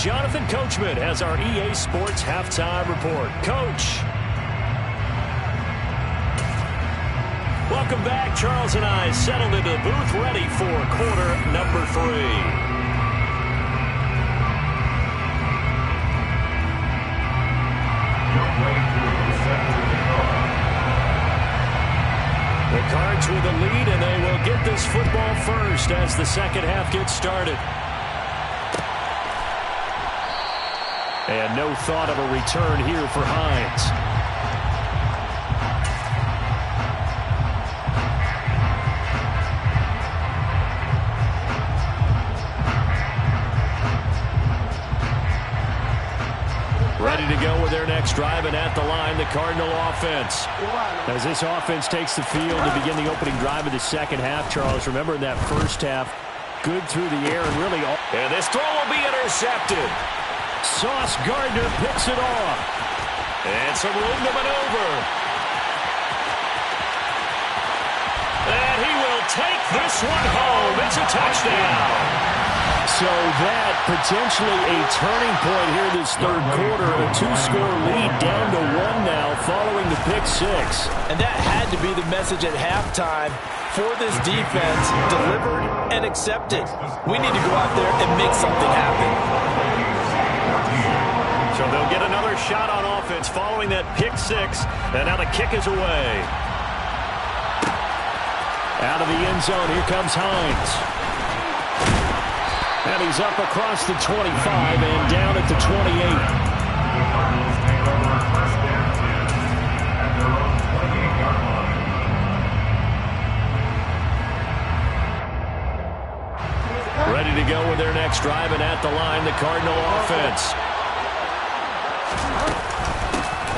Jonathan Coachman has our EA Sports Halftime Report. Coach. Welcome back. Charles and I settled into the booth ready for quarter number 3. The Cards with the lead, and they will get this football first as the second half gets started. And no thought of a return here for Hines. Ready to go with their next drive, and at the line, the Cardinal offense. As this offense takes the field to begin the opening drive of the second half, Charles, remember in that first half, good through the air and really all. And this throw will be intercepted. Sauce Gardner picks it off. And some room to maneuver. And he will take this one home. It's a touchdown. So that potentially a turning point here this third quarter. A 2-score lead down to 1 now following the pick 6. And that had to be the message at halftime for this defense. Delivered and accepted. We need to go out there and make something happen. So they'll get another shot on offense following that pick 6. And now the kick is away. Out of the end zone, here comes Hines. And he's up across the 25 and down at the 28. Ready to go with their next drive, and at the line, the Cardinal offense.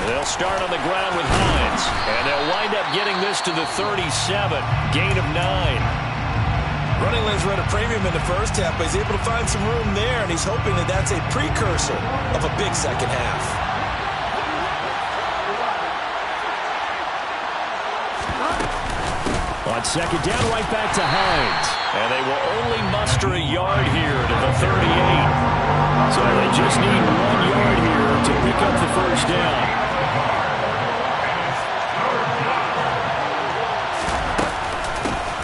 They'll start on the ground with Hines, and they'll wind up getting this to the 37, gain of 9. Running lanes were at a premium in the first half, but he's able to find some room there, and he's hoping that that's a precursor of a big second half. On second down, right back to Hines. And they will only muster a yard here to the 38. So they just need 1 yard here to pick up the first down.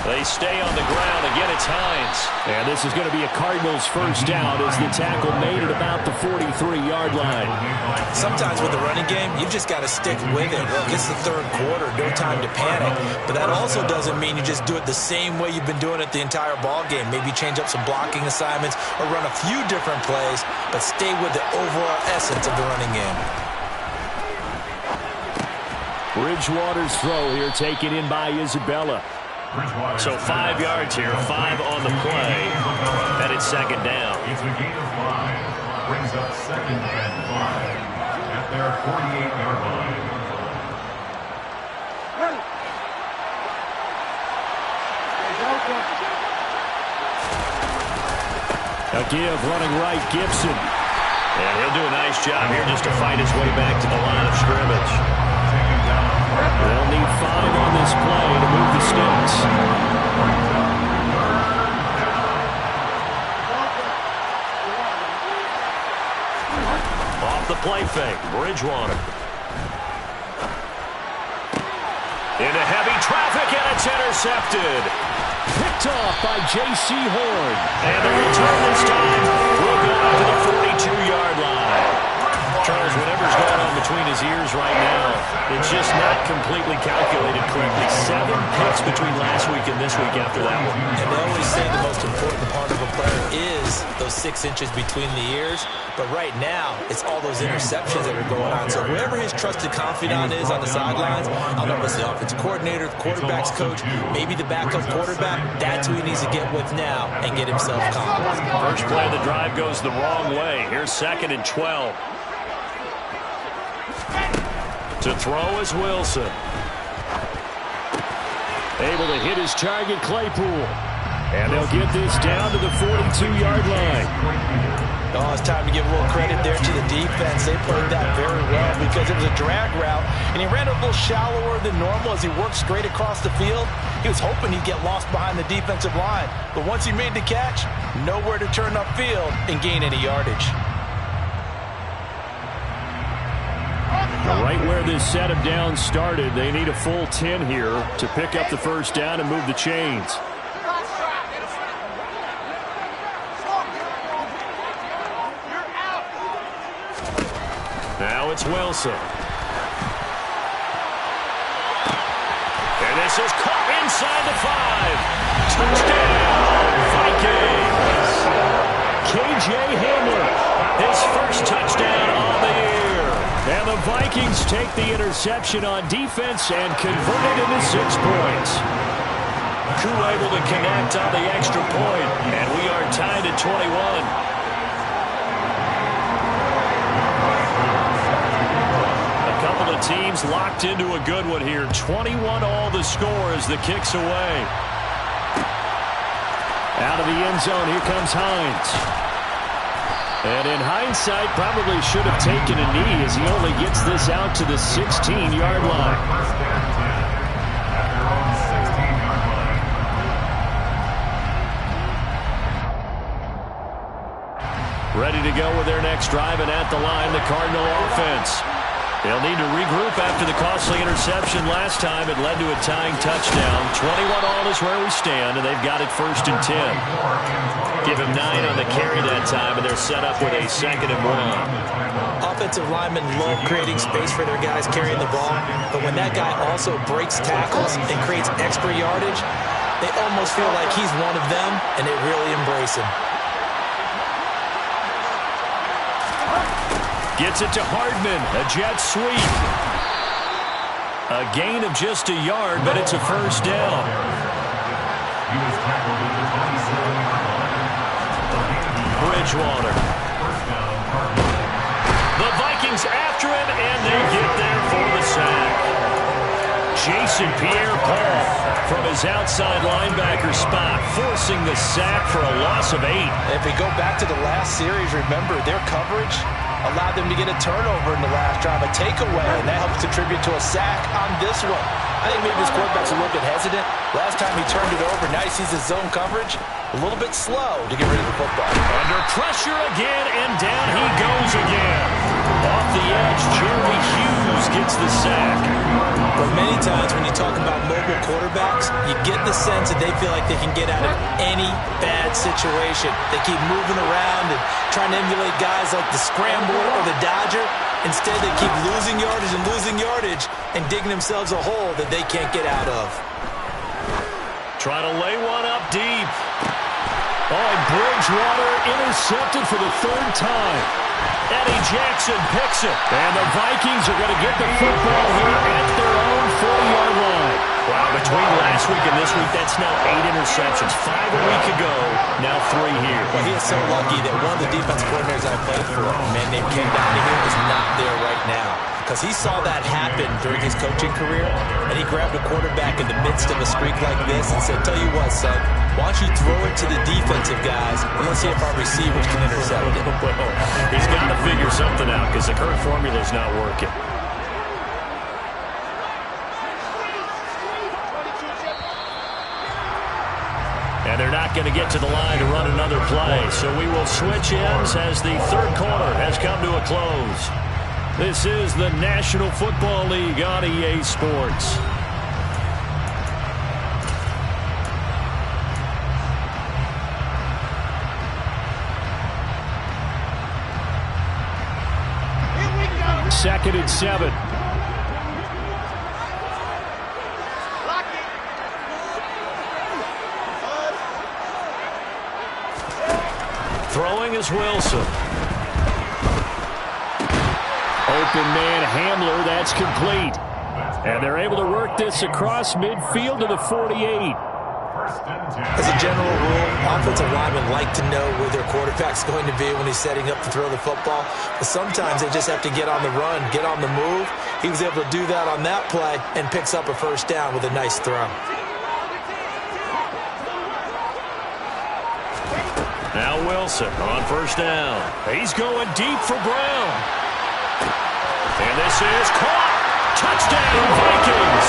They stay on the ground. Again, it's Hines. And this is going to be a Cardinals first down as the tackle made at about the 43-yard line. Sometimes with the running game, you just got to stick with it. Look, it's the third quarter, no time to panic. But that also doesn't mean you just do it the same way you've been doing it the entire ball game. Maybe change up some blocking assignments or run a few different plays, but stay with the overall essence of the running game. Bridgewater's throw here taken in by Isabella. So 5 yards here, 5 on the play, and it's second down. It's a gain of 5, brings up 2nd and 5 at their 48-yard line. A give running right, Gibson. And he'll do a nice job here just to fight his way back to the line of scrimmage. They'll need 5 on this play to move the sticks. Off the play fake, Bridgewater. Into heavy traffic, and it's intercepted. Picked off by J.C. Horn. And the return this time will go out to the 42-yard line. Charles, whatever's going on between his ears right now, it's just not completely calculated correctly. 7 picks between last week and this week after that one. And they always say the most important part of a player is those 6 inches between the ears. But right now, it's all those interceptions that are going on. So whoever his trusted confidant is on the sidelines, I don't know if it's the offensive coordinator, the quarterback's coach, maybe the backup quarterback, that's who he needs to get with now and get himself calm. First play of the drive goes the wrong way. Here's 2nd and 12. To throw is Wilson. Able to hit his target, Claypool. And they'll get this down to the 42-yard line. Oh, it's time to give a little credit there to the defense. They played that very well because it was a drag route, and he ran a little shallower than normal as he worked straight across the field. He was hoping he'd get lost behind the defensive line. But once he made the catch, nowhere to turn upfield and gain any yardage. this set of downs started. They need a full 10 here to pick up the first down and move the chains. Now it's Wilson. And this is caught inside the 5. Touchdown, Vikings! KJ Hamler, his first touchdown on the year. And the Vikings take the interception on defense and convert it into 6 points. Koo able to connect on the extra point, and we are tied at 21. Couple of teams locked into a good one here. 21 all the score as the kick's away. Out of the end zone, here comes Hines. And in hindsight, probably should have taken a knee as he only gets this out to the 16-yard line. Ready to go with their next drive, and at the line, the Cardinal offense. They'll need to regroup after the costly interception last time. It led to a tying touchdown. 21 all is where we stand, and they've got it 1st and 10. Give him 9 on the carry that time, and they're set up with a 2nd and 1. Offensive linemen love creating space for their guys carrying the ball, but when that guy also breaks tackles and creates extra yardage, they almost feel like he's one of them, and they really embrace him. Gets it to Hardman, a jet sweep. A gain of just a yard, but it's a first down. Bridgewater. The Vikings after him, and they get there for the sack. Jason Pierre-Paul from his outside linebacker spot, forcing the sack for a loss of 8. If we go back to the last series, remember their coverage allowed them to get a turnover in the last drive, a takeaway, and that helps contribute to a sack on this one. I think maybe this quarterback's a little bit hesitant. Last time he turned it over, now he sees his zone coverage a little bit slow to get rid of the football. Under pressure again, and down he goes again. Off the edge, Jeremy Hughes gets the sack. But many times when you talk about mobile quarterbacks, you get the sense that they feel like they can get out of any bad situation. They keep moving around and trying to emulate guys like the Scrambler or the Dodger. Instead, they keep losing yardage and digging themselves a hole that they can't get out of. Trying to lay one up deep. Oh, and Bridgewater intercepted for the 3rd time. Eddie Jackson picks it. And the Vikings are going to get the football here at their own 40-yard line. Wow, between last week and this week, that's now 8 interceptions. 5 a week ago, now 3 here. Well, he is so lucky that one of the defensive coordinators I played for, a man named Ken Donahue, is not there right now. Because he saw that happen during his coaching career, and he grabbed a quarterback in the midst of a streak like this and said, tell you what, son, why don't you throw it to the defensive guys, and let's see if our receivers can intercept it. He's got to figure something out because the current formula is not working. And they're not going to get to the line to run another play. So we will switch ends as the 3rd quarter has come to a close. This is the National Football League on EA Sports. Second and 7. Throwing is Wilson. Open man Hamler, that's complete. And they're able to work this across midfield to the 48. As a general rule, offensive linemen like to know where their quarterback's going to be when he's setting up to throw the football. But sometimes they just have to get on the run, get on the move. He was able to do that on that play and picks up a first down with a nice throw. Now Wilson on first down. He's going deep for Brown. And this is caught. Touchdown, Vikings.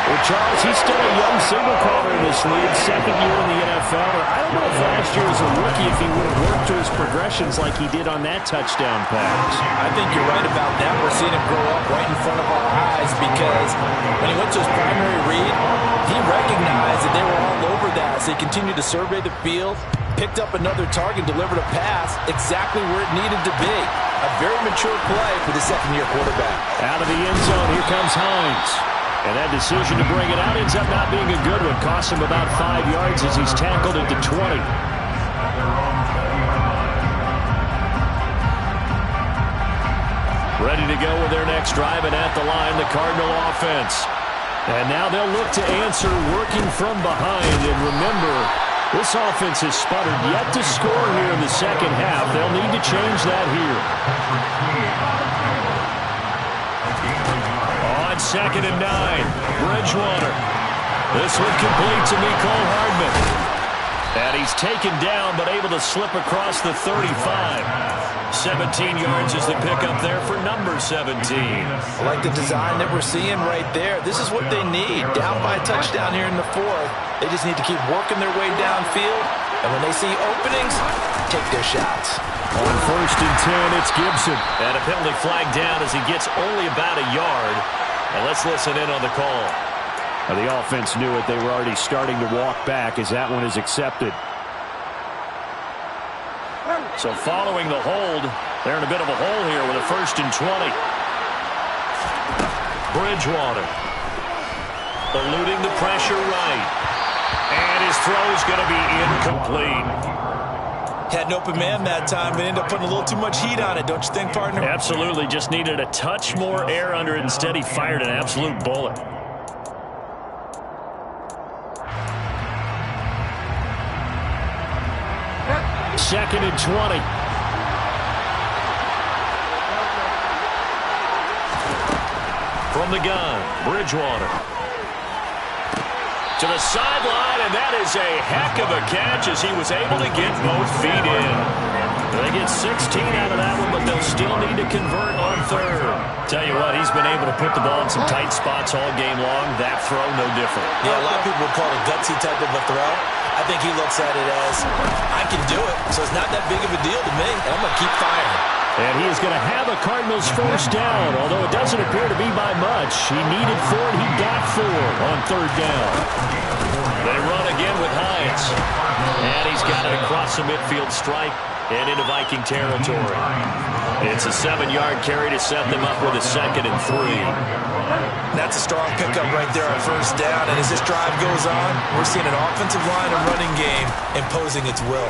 Well, Charles, he's still a young single-caller in this league, 2nd year in the NFL. I don't know if last year as a rookie if he would have worked to his progressions like he did on that touchdown pass. I think you're right about that. We're seeing him grow up right in front of our eyes because when he went to his primary read, he recognized that they were all over that. So he continued to survey the field, picked up another target, delivered a pass exactly where it needed to be. A very mature play for the second-year quarterback. Out of the end zone, here comes Hines. And that decision to bring it out ends up not being a good one. Costs him about 5 yards as he's tackled into 20. Ready to go with their next drive, and at the line, the Cardinal offense. And now they'll look to answer working from behind. And remember, this offense has sputtered yet to score here in the second half. They'll need to change that here. On 2nd and 9, Bridgewater. This one complete to Mecole Hardman. And he's taken down, but able to slip across the 35. 17 yards is the pickup there for number 17. I like the design that we're seeing right there. This is what they need. Down by a touchdown here in the 4th. They just need to keep working their way downfield. And when they see openings, take their shots. On 1st and 10, it's Gibson. And a penalty flag down as he gets only about a yard. And let's listen in on the call. Now, the offense knew it. They were already starting to walk back as that one is accepted. So following the hold, they're in a bit of a hole here with a 1st and 20. Bridgewater eluding the pressure right. And his throw is going to be incomplete. Had an open man that time, but ended up putting a little too much heat on it, don't you think, partner? Absolutely. Just needed a touch more air under it. Instead, he fired an absolute bullet. Second and 20. From the gun, Bridgewater. To the sideline, and that is a heck of a catch as he was able to get both feet in. They get 16 out of that one, but they'll still need to convert on 3rd. Tell you what, he's been able to put the ball in some tight spots all game long. That throw, no different. Yeah, a lot of people would call it a gutsy type of a throw. I think he looks at it as, I can do it, so it's not that big of a deal to me, and I'm going to keep firing. And he is going to have a Cardinals 1st down, although it doesn't appear to be by much. He needed 4, and he got 4 on 3rd down. They run again with Hines. And he's got it across the midfield stripe and into Viking territory. It's a 7-yard carry to set them up with a 2nd and 3. That's a strong pickup right there on 1st down. And as this drive goes on, we're seeing an offensive line and running game imposing its will.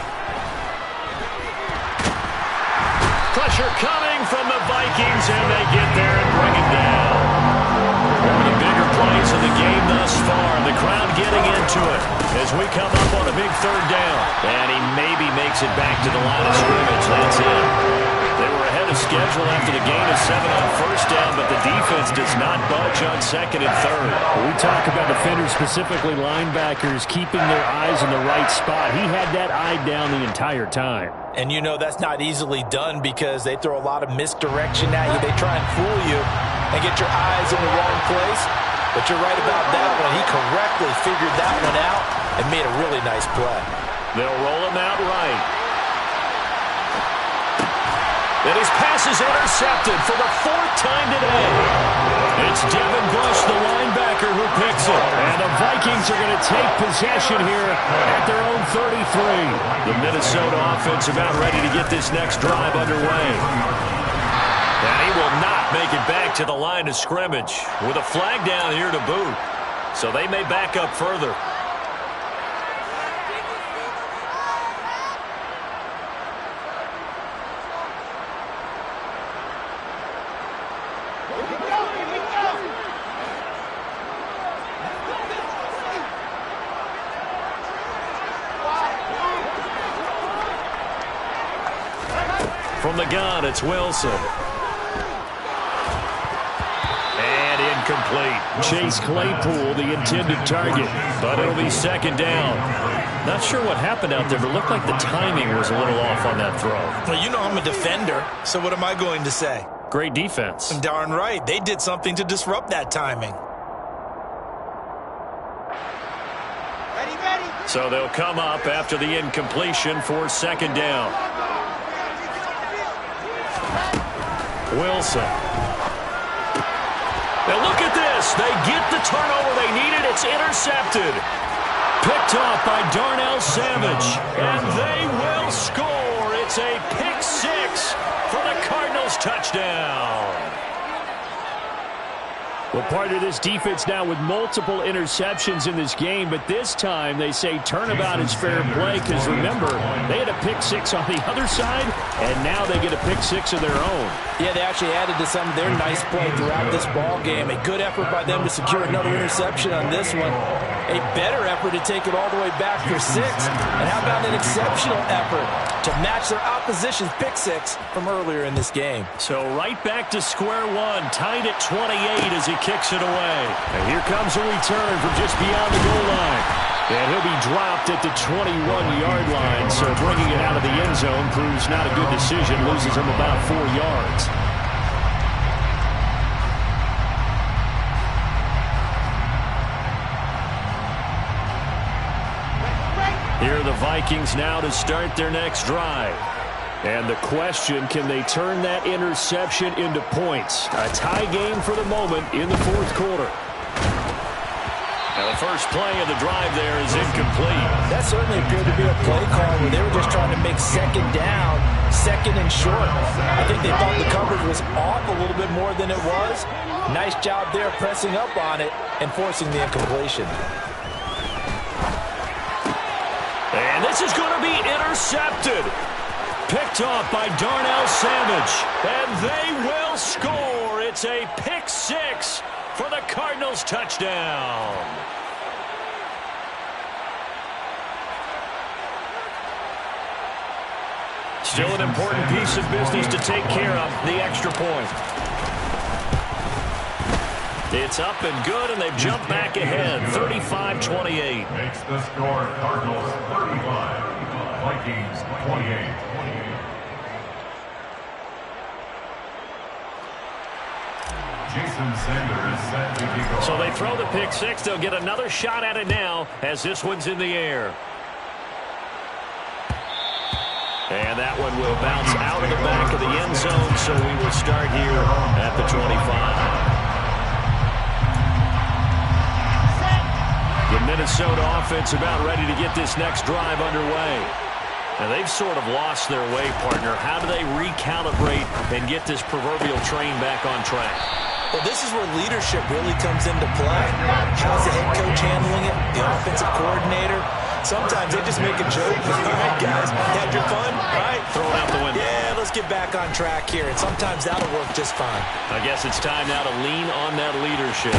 Pressure coming from the Vikings, and they get there and bring it down. One of the bigger plays of the game thus far. The crowd getting into it as we come up on a big 3rd down. And he maybe makes it back to the line of scrimmage. That's it. They were ahead of schedule after the gain of 7 on 1st down, but the defense does not budge on 2nd and 3rd. We talk about defenders, specifically linebackers, keeping their eyes in the right spot. He had that eye down the entire time. And you know that's not easily done because they throw a lot of misdirection at you. They try and fool you and get your eyes in the wrong place. But you're right about that one. He correctly figured that one out and made a really nice play. They'll roll him out right. And his pass is intercepted for the 4th time today. It's Devin Bush, the linebacker, who picks it. And the Vikings are going to take possession here at their own 33. The Minnesota offense about ready to get this next drive underway. And he will not make it back to the line of scrimmage with a flag down here to boot. So they may back up further. From the gun, it's Wilson. And incomplete. Chase Claypool, the intended target, but it'll be 2nd down. Not sure what happened out there, but it looked like the timing was a little off on that throw. Well, you know I'm a defender, so what am I going to say? Great defense. Darn right. They did something to disrupt that timing. So they'll come up after the incompletion for 2nd down. Wilson. Now look at this. They get the turnover they needed. It's intercepted. Picked off by Darnell Savage. And they will score. It's a pick six for the Cardinals touchdown. Well, part of this defense now with multiple interceptions in this game, but this time they say turnabout is fair play because, remember, they had a pick six on the other side, and now they get a pick six of their own. Yeah, they actually added to some of their nice play throughout this ball game. A good effort by them to secure another interception on this one. A better effort to take it all the way back for six. And how about an exceptional effort to match their opposition's pick six from earlier in this game? So right back to square one, tied at 28 as he kicks it away. And here comes a return from just beyond the goal line. And he'll be dropped at the 21-yard line. So bringing it out of the end zone proves not a good decision. Loses him about 4 yards. Here are the Vikings now to start their next drive. And the question, can they turn that interception into points? A tie game for the moment in the fourth quarter. Now the first play of the drive there is incomplete. That certainly appeared to be a play call where they were just trying to make second down, second and short. I think they thought the coverage was off a little bit more than it was. Nice job there pressing up on it and forcing the incompletion. And this is going to be intercepted. Picked off by Darnell Savage. And they will score. It's a pick six for the Cardinals touchdown. Still an important piece of business to take care of, the extra point. It's up and good, and they've jumped back ahead, 35-28. Makes the score Cardinals 35, Vikings 28. Jason Sanders set to kick off. So they throw the pick six. They'll get another shot at it now as this one's in the air. And that one will bounce out of the back of the end zone, so we will start here at the 25. The Minnesota offense about ready to get this next drive underway. And they've sort of lost their way, partner. How do they recalibrate and get this proverbial train back on track? Well, this is where leadership really comes into play. How's the head coach handling it? The offensive coordinator? Sometimes they just make a joke. All right, guys, had your fun? All right, throw it out the window. Yeah, let's get back on track here. And sometimes that'll work just fine. I guess it's time now to lean on that leadership.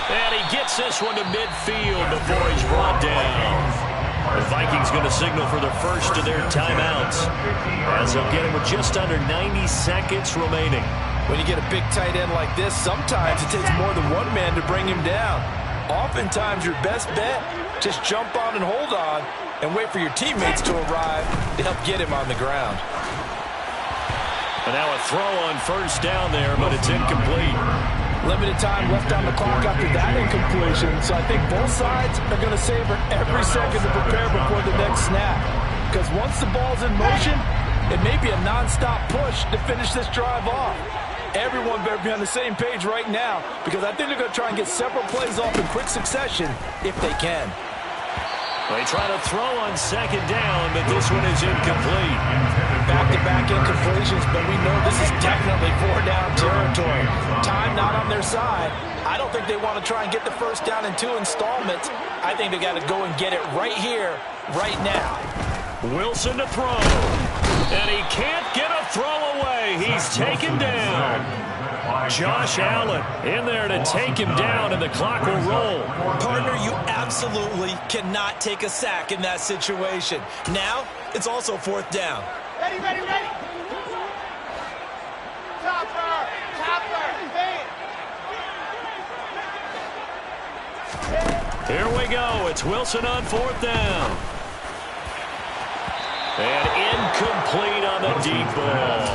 And he gets this one to midfield before he's brought down. The Vikings going to signal for the first of their timeouts, as they'll get him with just under 90 seconds remaining. When you get a big tight end like this, sometimes it takes more than one man to bring him down. Oftentimes, your best bet, just jump on and hold on and wait for your teammates to arrive to help get him on the ground. And now a throw on first down there, but it's incomplete. Limited time left on the clock after that incompletion, so I think both sides are going to savor every second to prepare before the next snap. Because once the ball's in motion, it may be a non-stop push to finish this drive off. Everyone better be on the same page right now, because I think they're going to try and get several plays off in quick succession if they can. They try to throw on second down, but this one is incomplete. Back-to-back incompletions, but we know this is definitely four-down territory. Time not on their side. I don't think they want to try and get the first down in 2 installments. I think they got to go and get it right here, right now. Wilson to throw. And he can't get a throw away. He's taken down. Josh Allen in there to take him down, and the clock will roll. Partner, you absolutely cannot take a sack in that situation. Now, it's also fourth down. Ready, ready, ready. Topper, topper, Here we go. It's Wilson on fourth down. And incomplete on the deep ball.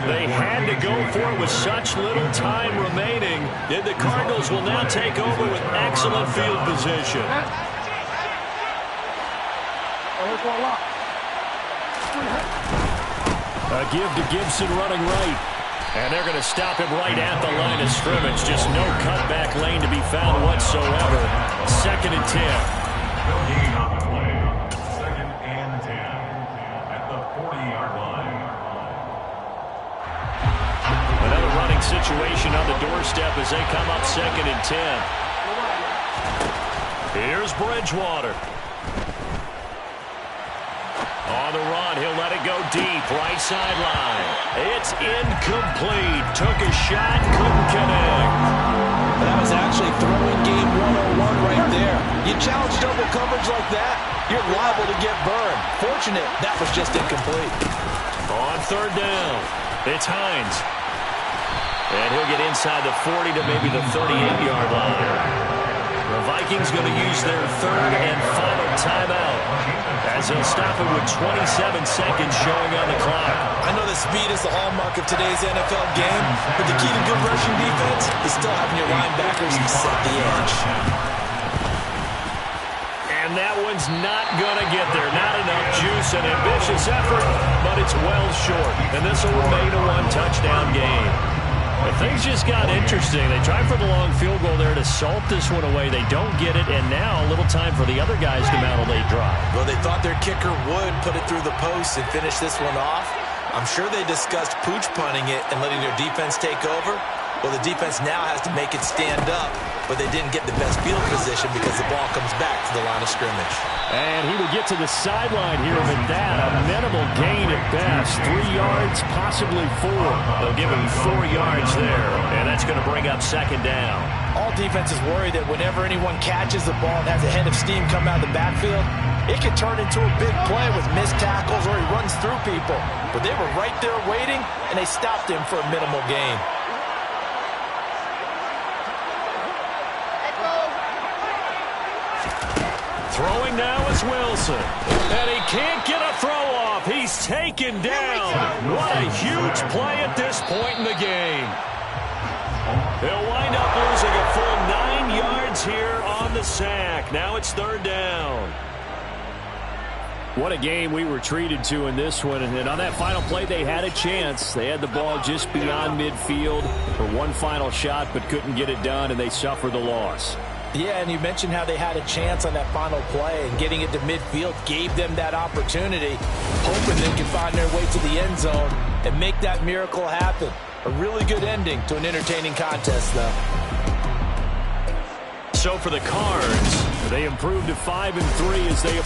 They had to go for it with such little time remaining. And the Cardinals will now take over with excellent field position. A give to Gibson running right. And they're going to stop him right at the line of scrimmage. Just no cutback lane to be found whatsoever. 2nd and 10. No gain on the play. 2nd and 10 at the 40-yard line. Another running situation on the doorstep as they come up 2nd and 10. Here's Bridgewater. On the run, he'll let it go deep, right sideline. It's incomplete. Took a shot, couldn't connect. That was actually throwing game 101 right there. You challenge double coverage like that, you're liable to get burned. Fortunate, that was just incomplete. On 3rd down, it's Hines. And he'll get inside the 40 to maybe the 38-yard line. The Vikings going to use their 3rd and final timeout as they'll stop it with 27 seconds showing on the clock. I know that speed is the hallmark of today's NFL game, but the key to good rushing defense is still having your linebackers set the edge. And that one's not going to get there. Not enough juice, an ambitious effort, but it's well short. And this will remain a one-touchdown game. But things just got interesting. They tried for the long field goal there to salt this one away. They don't get it, and now a little time for the other guys to mount a late drive. Well, they thought their kicker would put it through the post and finish this one off. I'm sure they discussed pooch punting it and letting their defense take over. Well, the defense now has to make it stand up, but they didn't get the best field position because the ball comes back to the line of scrimmage. And he will get to the sideline here with that. A minimal gain at best. 3 yards, possibly 4. They'll give him 4 yards there, and that's going to bring up 2nd down. All defenses worry that whenever anyone catches the ball and has a head of steam come out of the backfield, it could turn into a big play with missed tackles or he runs through people. But they were right there waiting, and they stopped him for a minimal gain. Throwing now is Wilson. And he can't get a throw off. He's taken down. What a huge play at this point in the game. They'll wind up losing a full 9 yards here on the sack. Now it's 3rd down. What a game we were treated to in this one. And on that final play, they had a chance. They had the ball just beyond midfield for one final shot, but couldn't get it done, and they suffered the loss. Yeah, and you mentioned how they had a chance on that final play, and getting it to midfield gave them that opportunity, hoping they could find their way to the end zone and make that miracle happen. A really good ending to an entertaining contest, though. So for the Cards, they improved to 5-3 as they